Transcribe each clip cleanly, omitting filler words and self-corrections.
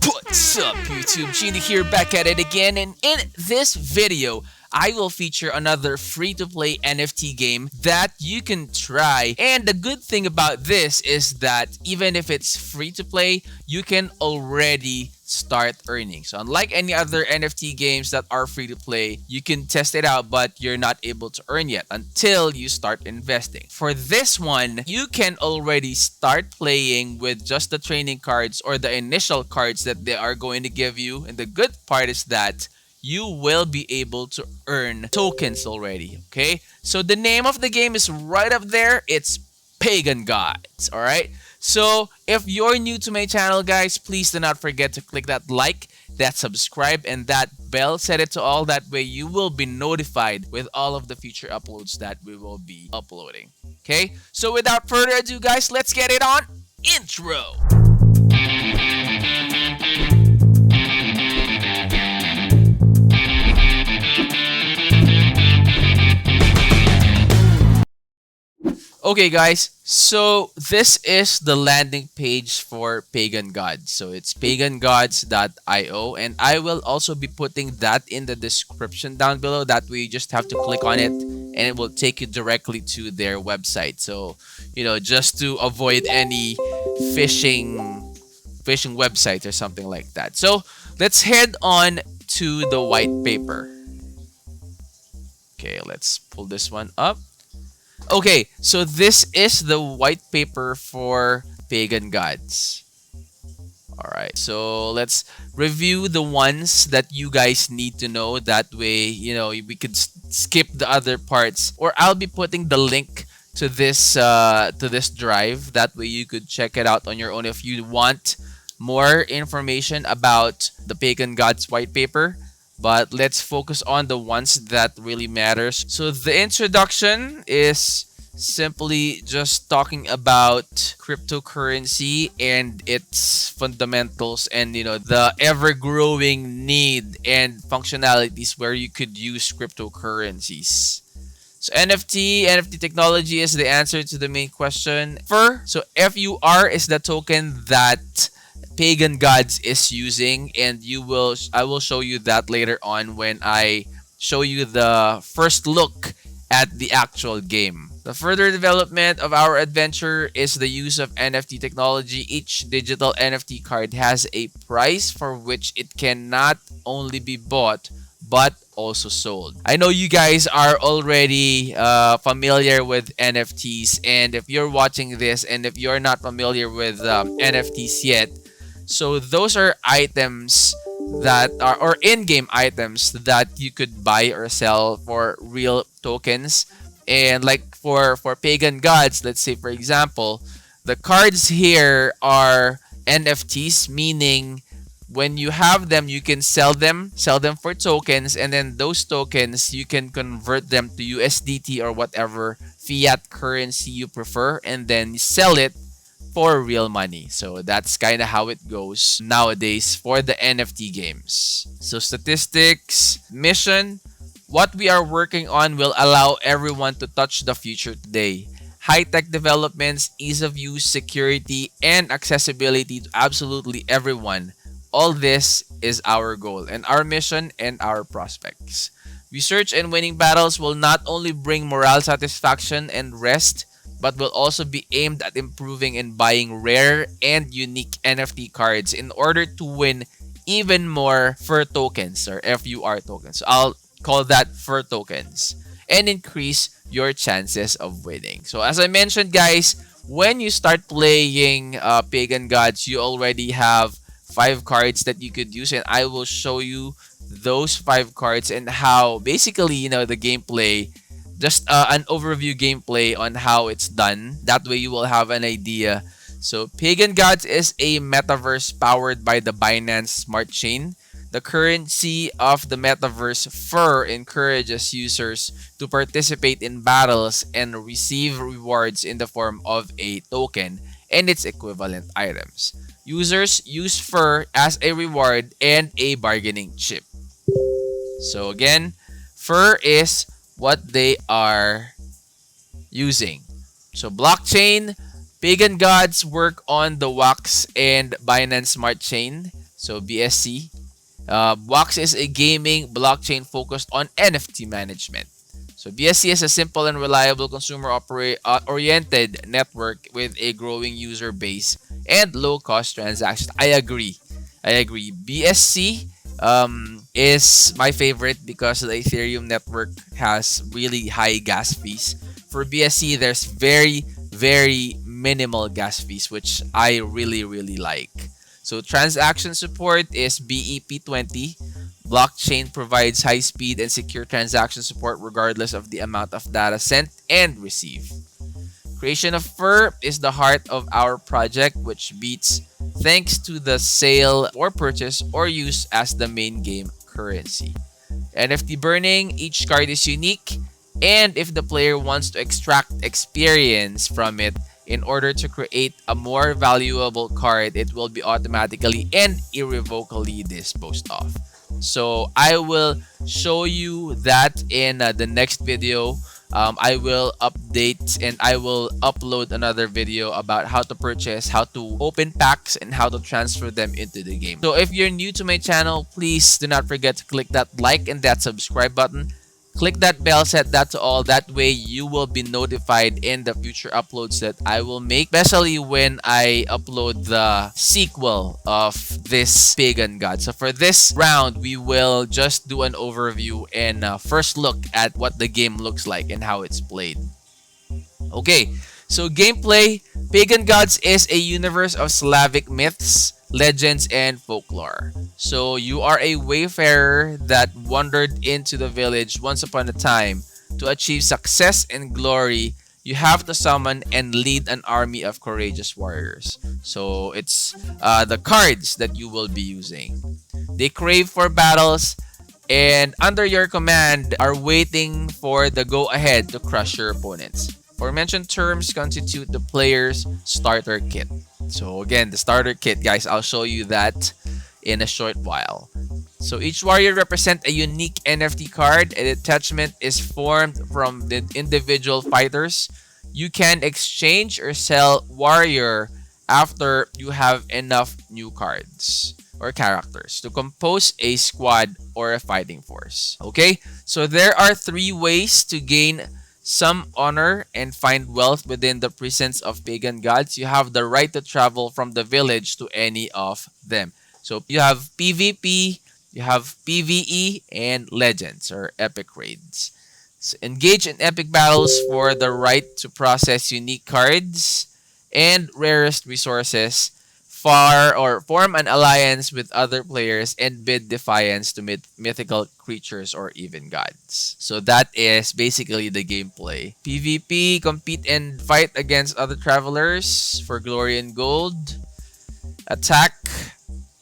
What's up, YouTube? Genie here, back at it again, and in this video, I will feature another free-to-play NFT game that you can try. And the good thing about this is that even if it's free-to-play, you can already start earning. So unlike any other NFT games that are free-to-play, you can test it out, but you're not able to earn yet until you start investing. For this one, you can already start playing with just the training cards or the initial cards that they are going to give you. And the good part is that you will be able to earn tokens already, okay? So the name of the game is right up there. It's Pagan Gods, all right? So if you're new to my channel, guys, please do not forget to click that like, that subscribe, and that bell. Set it to all. That way you will be notified with all of the future uploads that we will be uploading, okay? So without further ado, guys, let's get it on. Intro. Okay guys, so this is the landing page for Pagan Gods. So it's pagangods.io, and I will also be putting that in the description down below. That way you just have to click on it and it will take you directly to their website. So, just to avoid any phishing websites or something like that. So let's head on to the white paper. Okay, let's pull this one up. Okay, so this is the white paper for Pagan Gods. Alright, so let's review the ones that you guys need to know. That way, we could skip the other parts. Or I'll be putting the link to this drive. That way you could check it out on your own if you want more information about the Pagan Gods white paper. But let's focus on the ones that really matters. So the introduction is simply just talking about cryptocurrency and its fundamentals, and the ever-growing need and functionalities where you could use cryptocurrencies. So NFT technology is the answer to the main question. So FUR is the token that Pagan Gods is using, and I will show you that later on when I show you the first look at the actual game. The further development of our adventure is the use of NFT technology. Each digital NFT card has a price for which it can not only be bought but also sold. I know you guys are already familiar with NFTs, and if you're watching this and if you're not familiar with NFTs yet, so those are items that are, or in-game items that you could buy or sell for real tokens. And like for Pagan Gods, let's say for example, the cards here are NFTs, meaning when you have them, you can sell them for tokens, and then those tokens you can convert them to USDT or whatever fiat currency you prefer, and then sell it for real money. So that's kind of how it goes nowadays for the NFT games. So statistics, mission, what we are working on will allow everyone to touch the future today. High-tech developments, ease of use, security, and accessibility to absolutely everyone. All this is our goal and our mission and our prospects. Research and winning battles will not only bring morale satisfaction and rest, but will also be aimed at improving and buying rare and unique NFT cards in order to win even more FUR tokens, or FUR tokens. So I'll call that FUR tokens, and increase your chances of winning. So as I mentioned, guys, when you start playing Pagan Gods, you already have 5 cards that you could use, and I will show you those 5 cards and how basically the gameplay, just an overview gameplay on how it's done. That way you will have an idea. So Pagan Gods is a metaverse powered by the Binance Smart Chain. The currency of the metaverse FUR encourages users to participate in battles and receive rewards in the form of a token and its equivalent items. Users use FUR as a reward and a bargaining chip. So again, FUR is what they are using. So blockchain, Pagan Gods work on the Wax and Binance Smart Chain. So BSC. Box is a gaming blockchain focused on NFT management. So BSC is a simple and reliable consumer oriented network with a growing user base and low cost transactions. I agree. BSC is my favorite because the Ethereum network has really high gas fees. For BSC, there's very minimal gas fees, which I really like. So transaction support is BEP20. Blockchain provides high speed and secure transaction support regardless of the amount of data sent and received. Creation of Fur is the heart of our project, which beats thanks to the sale or purchase or use as the main game currency. NFT burning, each card is unique, and if the player wants to extract experience from it in order to create a more valuable card, it will be automatically and irrevocably disposed of. So I will show you that in the next video. I will update and I will upload another video about how to purchase, how to open packs, and how to transfer them into the game. So if you're new to my channel, please do not forget to click that like and that subscribe button. Click that bell, set that to all. That way you will be notified in the future uploads that I will make, especially when I upload the sequel of this Pagan God. So for this round, we will just do an overview and first look at what the game looks like and how it's played. Okay, so gameplay. Pagan Gods is a universe of Slavic myths, legends, and folklore. So you are a wayfarer that wandered into the village once upon a time. To achieve success and glory, you have to summon and lead an army of courageous warriors. So it's the cards that you will be using. They crave for battles and under your command are waiting for the go-ahead to crush your opponents. Aforementioned terms constitute the player's starter kit. So again, the starter kit, guys, I'll show you that in a short while. So each warrior represents a unique NFT card. A detachment is formed from the individual fighters. You can exchange or sell warrior after you have enough new cards or characters to compose a squad or a fighting force. Okay, so there are 3 ways to gain some honor and find wealth within the presence of pagan gods. You have the right to travel from the village to any of them. So you have PvP, you have PvE, and legends or epic raids. So engage in epic battles for the right to process unique cards and rarest resources. Form an alliance with other players and bid defiance to mythical creatures or even gods. So that is basically the gameplay. PvP, compete and fight against other travelers for glory and gold. Attack,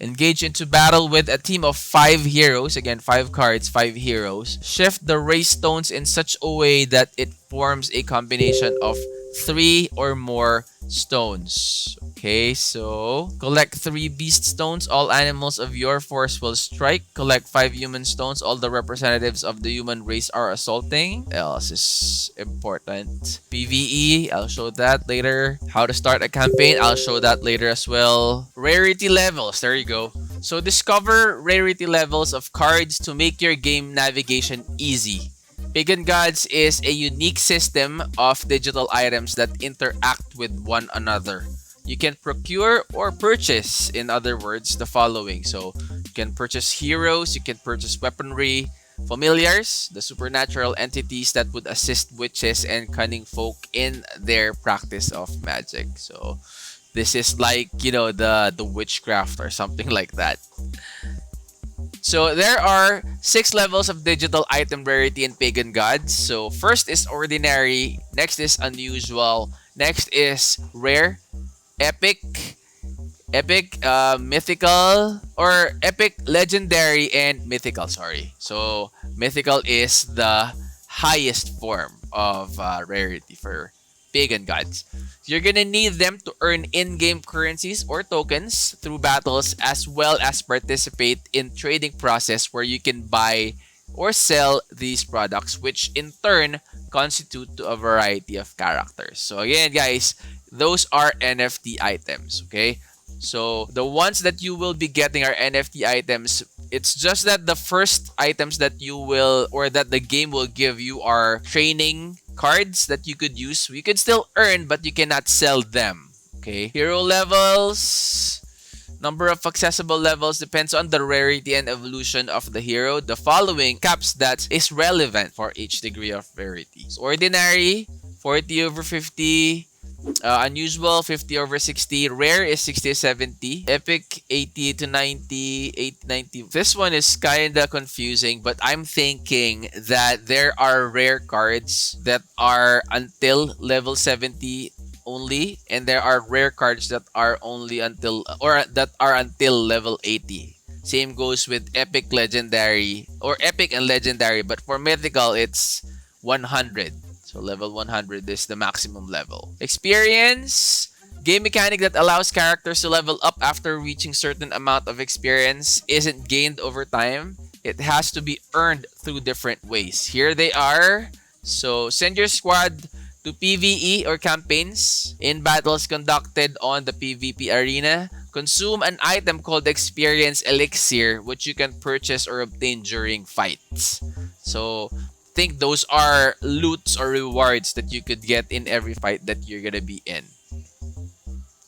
engage into battle with a team of 5 heroes. Again, 5 cards, 5 heroes. Shift the race stones in such a way that it forms a combination of 3 or more stones. Okay, so collect 3 beast stones. All animals of your force will strike. Collect 5 human stones. All the representatives of the human race are assaulting. Else is important. PvE, I'll show that later. How to start a campaign, I'll show that later as well. Rarity levels, there you go. So discover rarity levels of cards to make your game navigation easy. Pagan Gods is a unique system of digital items that interact with one another. You can procure or purchase, in other words, the following. So you can purchase heroes, you can purchase weaponry, familiars, the supernatural entities that would assist witches and cunning folk in their practice of magic. So this is like, you know, the witchcraft or something like that. So there are 6 levels of digital item rarity in Pagan Gods. So first is ordinary, next is unusual, next is rare, epic, mythical, or epic, legendary, and mythical, sorry. So mythical is the highest form of rarity for Pagan Gods. You're gonna need them to earn in-game currencies or tokens through battles, as well as participate in trading process where you can buy or sell these products, which in turn constitute to a variety of characters. So again, guys, those are NFT items, okay? So the ones that you will be getting are NFT items. It's just that the first items that you will or that the game will give you are training cards that you could use. You can still earn, but you cannot sell them. Okay. Hero levels. Number of accessible levels depends on the rarity and evolution of the hero. The following caps that is relevant for each degree of rarity. So ordinary, 40 over 50. Unusual, 50 over 60. Rare is 60 to 70. Epic, 80 to 90. 80 to 90. This one is kind of confusing, but I'm thinking that there are rare cards that are until level 70 only, and there are rare cards that are only until or that are until level 80. Same goes with epic, legendary, or epic and legendary, but for mythical it's 100. So level 100 is the maximum level. Experience, game mechanic that allows characters to level up after reaching certain amount of experience, isn't gained over time. It has to be earned through different ways. Here they are. So send your squad to PvE or campaigns in battles conducted on the PvP arena. Consume an item called Experience Elixir, which you can purchase or obtain during fights. So think those are loots or rewards that you could get in every fight that you're gonna be in.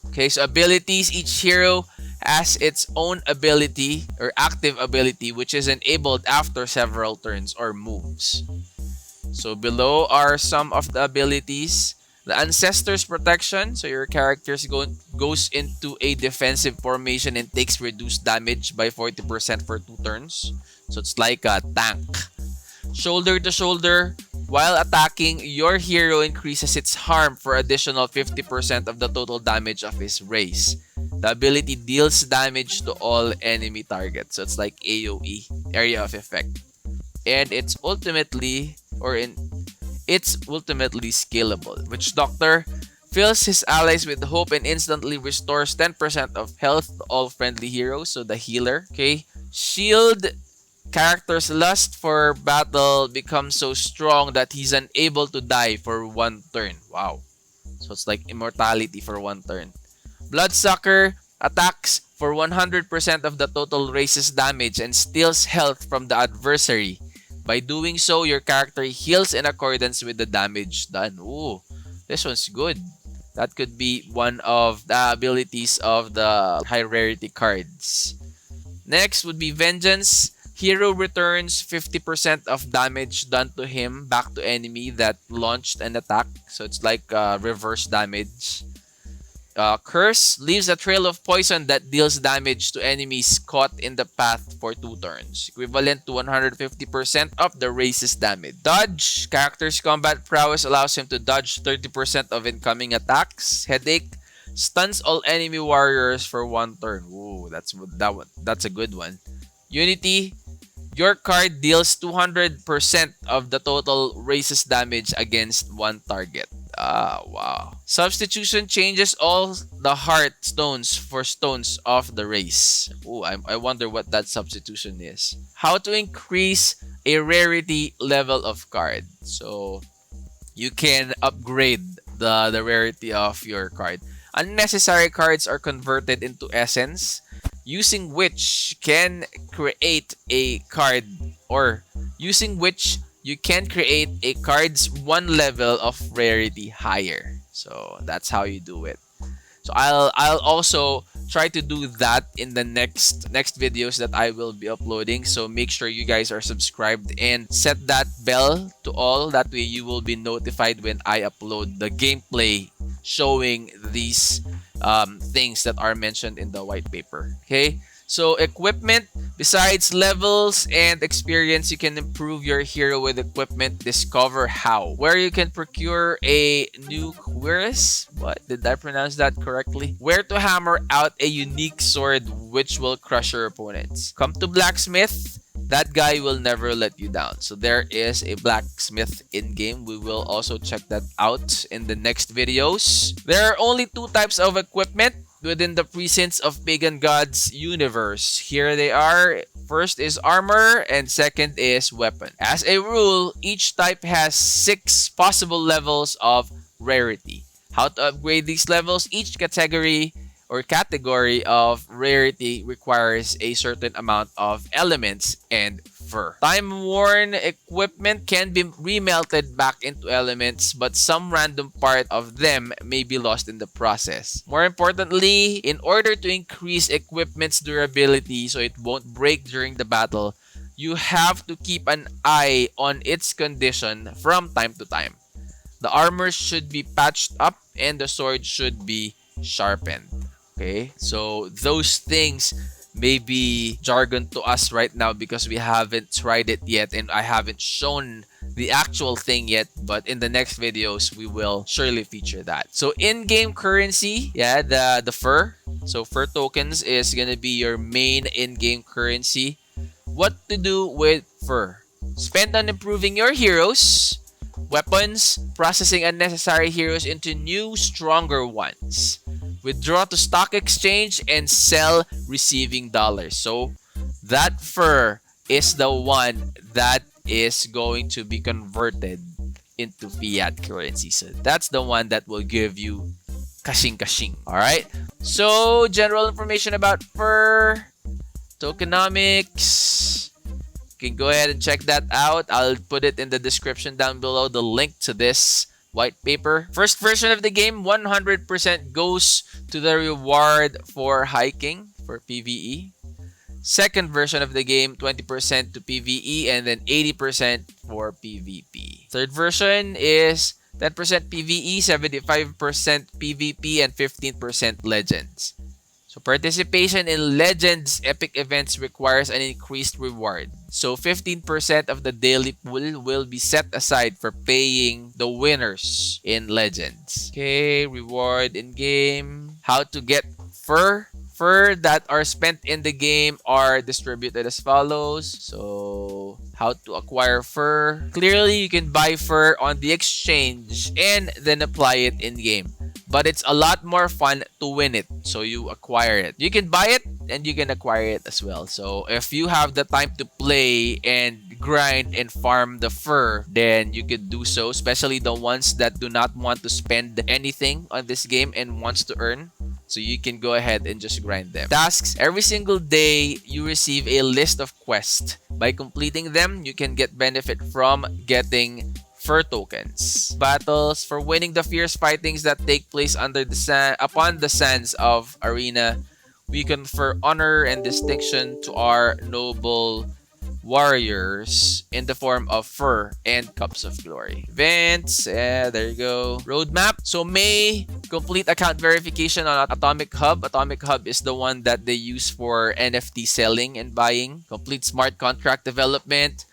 Okay, so abilities. Each hero has its own ability or active ability, which is enabled after several turns or moves. So below are some of the abilities. The Ancestor's Protection. So your character goes into a defensive formation and takes reduced damage by 40% for 2 turns. So it's like a tank. Shoulder to shoulder. While attacking, your hero increases its harm for additional 50% of the total damage of his race. The ability deals damage to all enemy targets. So it's like AoE, area of effect. And it's ultimately scalable. Witch Doctor fills his allies with hope and instantly restores 10% of health to all friendly heroes. So the healer. Okay. Shield. Character's lust for battle becomes so strong that he's unable to die for 1 turn. Wow. So it's like immortality for 1 turn. Bloodsucker attacks for 100% of the total race's damage and steals health from the adversary. By doing so, your character heals in accordance with the damage done. Ooh, this one's good. That could be one of the abilities of the high rarity cards. Next would be Vengeance. Hero returns 50% of damage done to him back to enemy that launched an attack. So it's like reverse damage. Curse leaves a trail of poison that deals damage to enemies caught in the path for 2 turns, equivalent to 150% of the race's damage. Dodge. Character's combat prowess allows him to dodge 30% of incoming attacks. Headache stuns all enemy warriors for 1 turn. Ooh, that's a good one. Unity. Your card deals 200% of the total race's damage against 1 target. Ah, wow. Substitution changes all the heart stones for stones of the race. Ooh, I wonder what that substitution is. How to increase a rarity level of card. So, you can upgrade the rarity of your card. Unnecessary cards are converted into essence, using which can create a card you can create a card's 1 level of rarity higher. So that's how you do it. So I'll also try to do that in the next videos that I will be uploading. So make sure you guys are subscribed and set that bell to all. That way you will be notified when I upload the gameplay showing these things that are mentioned in the white paper. Okay. So equipment, besides levels and experience, you can improve your hero with equipment. Discover how. Where you can procure a new cuirass. What? Did I pronounce that correctly? Where to hammer out a unique sword which will crush your opponents. Come to blacksmith. That guy will never let you down. So there is a blacksmith in-game. We will also check that out in the next videos. There are only 2 types of equipment within the precincts of Pagan Gods universe. Here they are. First is armor and second is weapon. As a rule, each type has 6 possible levels of rarity. How to upgrade these levels? Each category or category of rarity requires a certain amount of elements and fur. Time-worn equipment can be remelted back into elements, but some random part of them may be lost in the process. More importantly, in order to increase equipment's durability so it won't break during the battle, you have to keep an eye on its condition from time to time. The armor should be patched up and the sword should be sharpened. Okay, so those things may be jargon to us right now because we haven't tried it yet and I haven't shown the actual thing yet, but in the next videos we will surely feature that. So in-game currency, yeah, the fur. So fur tokens is gonna be your main in-game currency. What to do with fur? Spend on improving your heroes, weapons, processing unnecessary heroes into new, stronger ones. Withdraw to stock exchange and sell receiving dollars. So that fur is the one that is going to be converted into fiat currency. So that's the one that will give you kashing kashing. Alright? So general information about fur, tokenomics. You can go ahead and check that out. I'll put it in the description down below, the link to this white paper. First version of the game, 100% goes to the reward for hiking, for PvE. Second version of the game, 20% to PvE and then 80% for PvP. Third version is 10% PvE, 75% PvP, and 15% Legends. So participation in Legends epic events requires an increased reward. So 15% of the daily pool will be set aside for paying the winners in Legends. Okay, reward in game. How to get fur. Fur that are spent in the game are distributed as follows. So how to acquire fur. Clearly, you can buy fur on the exchange and then apply it in game. But it's a lot more fun to win it, so you acquire it. You can buy it and you can acquire it as well. So if you have the time to play and grind and farm the fur, then you could do so, especially the ones that do not want to spend anything on this game and wants to earn. So you can go ahead and just grind them. Tasks. Every single day, you receive a list of quests. By completing them, you can get benefit from getting fur tokens. Battles. For winning the fierce fightings that take place under the upon the sands of arena, we confer honor and distinction to our noble warriors in the form of fur and cups of glory. Events, yeah, there you go. Roadmap. So May, complete account verification on Atomic Hub. Atomic Hub is the one that they use for NFT selling and buying. Complete smart contract development.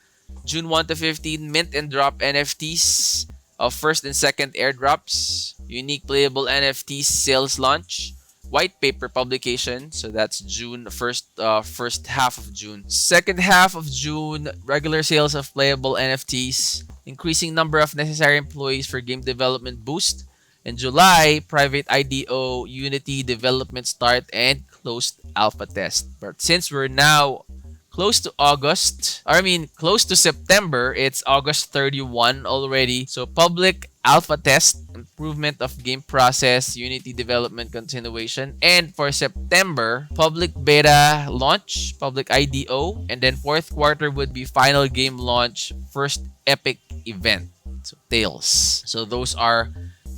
June 1 to 15, mint and drop NFTs of first and second airdrops. Unique playable NFTs sales launch. White paper publication, so that's June first half of June. Second half of June, regular sales of playable NFTs, increasing number of necessary employees for game development boost. In July, private IDO Unity development start and closed alpha test. But since we're now close to September, it's August 31 already. So public alpha test, improvement of game process, Unity development continuation, and for September, public beta launch, public IDO, and then fourth quarter would be final game launch, first epic event. So Tales. So those are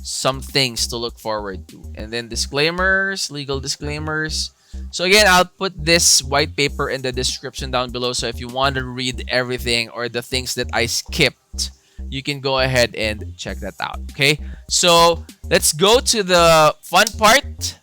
some things to look forward to. And then disclaimers, legal disclaimers. So again, I'll put this white paper in the description down below. So if you want to read everything or the things that I skipped, you can go ahead and check that out. Okay, so let's go to the fun part,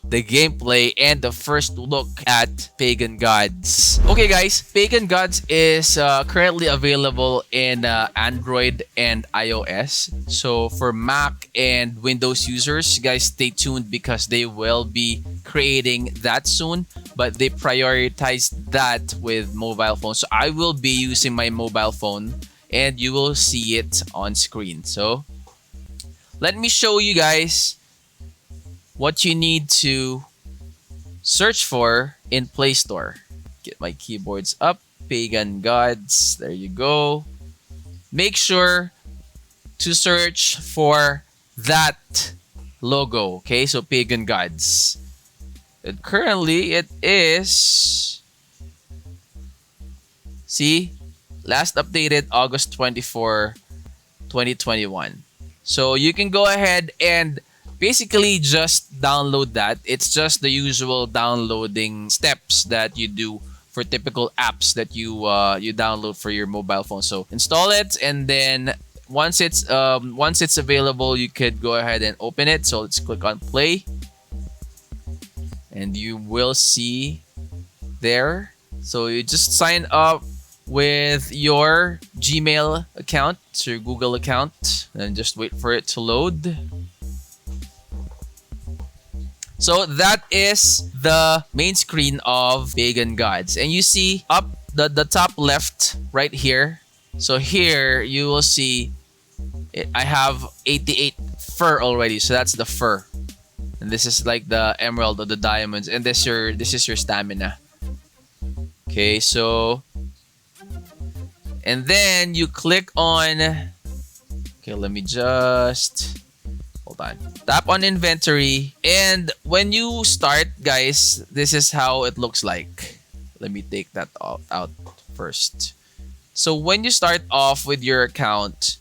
the gameplay, and the first look at Pagan Gods. Okay guys, Pagan Gods is currently available in Android and iOS. So for Mac and Windows users, guys, stay tuned because they will be creating that soon, but they prioritize that with mobile phones. So I will be using my mobile phone and you will see it on screen. So let me show you guys what you need to search for in Playstore. Get my keyboards up. Pagan Gods. There you go. Make sure to search for that logo. Okay, so Pagan Gods. And currently, it is, see, last updated August 24, 2021. So you can go ahead and basically just download that. It's just the usual downloading steps that you do for typical apps that you download for your mobile phone. So install it, and then once it's available, you could go ahead and open it. So let's click on play, and you will see there. So you just sign up with your Gmail account, your Google account, and just wait for it to load. So that is the main screen of Pagan Gods. And you see up the top left right here. So here you will see I have 88 fur already. So that's the fur. And this is like the emerald or the diamonds. And this is your stamina. Okay, so and then you click on, okay, let me just, hold on. Tap on inventory. And when you start, guys, this is how it looks like. Let me take that out first. So when you start off with your account,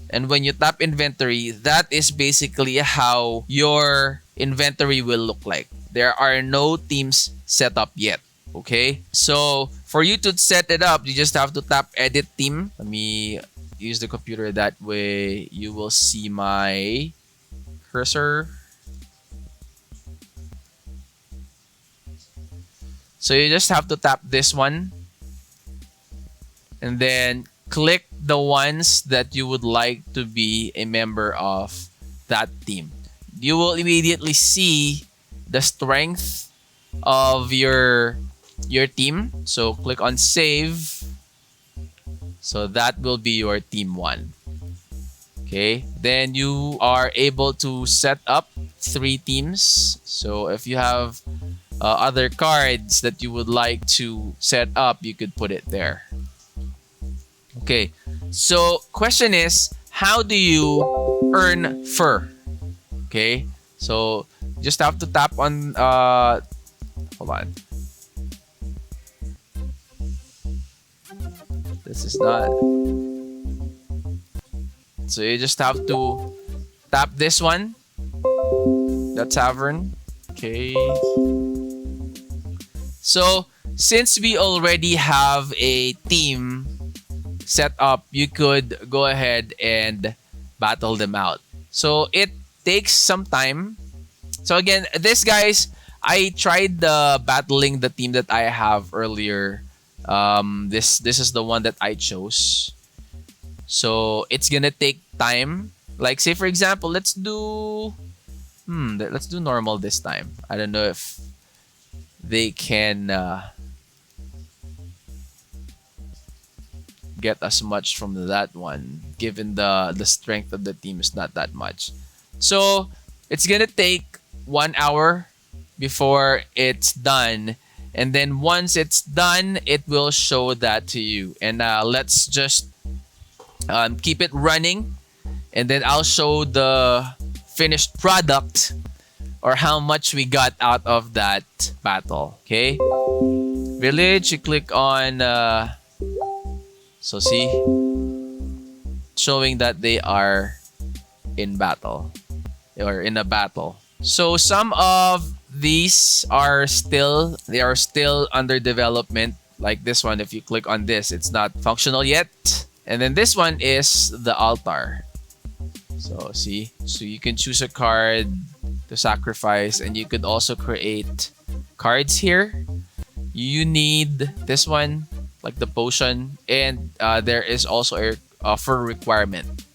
and when you tap inventory, that is basically how your inventory will look like. There are no teams set up yet. Okay, so for you to set it up, you just have to tap edit team. Let me use the computer, that way you will see my cursor. So you just have to tap this one and then click the ones that you would like to be a member of that team. You will immediately see the strength of your team. So click on save. So that will be your team 1. Okay, then you are able to set up 3 teams. So if you have other cards that you would like to set up, you could put it there. Okay, so question is, how do you earn fur? Okay, so just have to tap on hold on. This is not. So you just have to tap this one, the tavern. Okay. So since we already have a team set up, you could go ahead and battle them out. So it takes some time. So again, this, guys, I tried battling the team that I have earlier. This is the one that I chose. So it's gonna take time. Like, say for example, let's do normal this time. I don't know if they can get as much from that one, given the strength of the team is not that much. So it's gonna take 1 hour before it's done. And then once it's done, it will show that to you. And let's just keep it running. And then I'll show the finished product, or how much we got out of that battle. Okay? Village, you click on... so see? Showing that they are in battle. Or in a battle. So some of these are still under development. Like this one, if you click on this, it's not functional yet. And then this one is the altar. So see, so you can choose a card to sacrifice, and you could also create cards here. You need this one, like the potion, and there is also a offer requirement.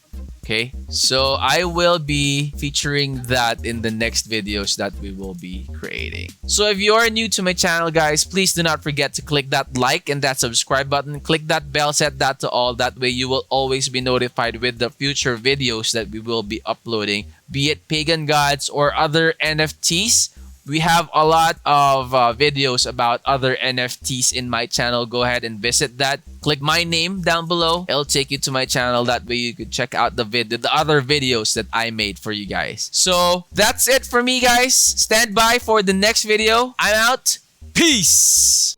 Okay, so I will be featuring that in the next videos that we will be creating. So if you are new to my channel, guys, please do not forget to click that like and that subscribe button. Click that bell, set that to all. That way you will always be notified with the future videos that we will be uploading, be it Pagan Gods or other NFTs We have a lot of videos about other NFTs in my channel. Go ahead and visit that. Click my name down below. It'll take you to my channel. That way you could check out the other videos that I made for you guys. So that's it for me, guys. Stand by for the next video. I'm out. Peace.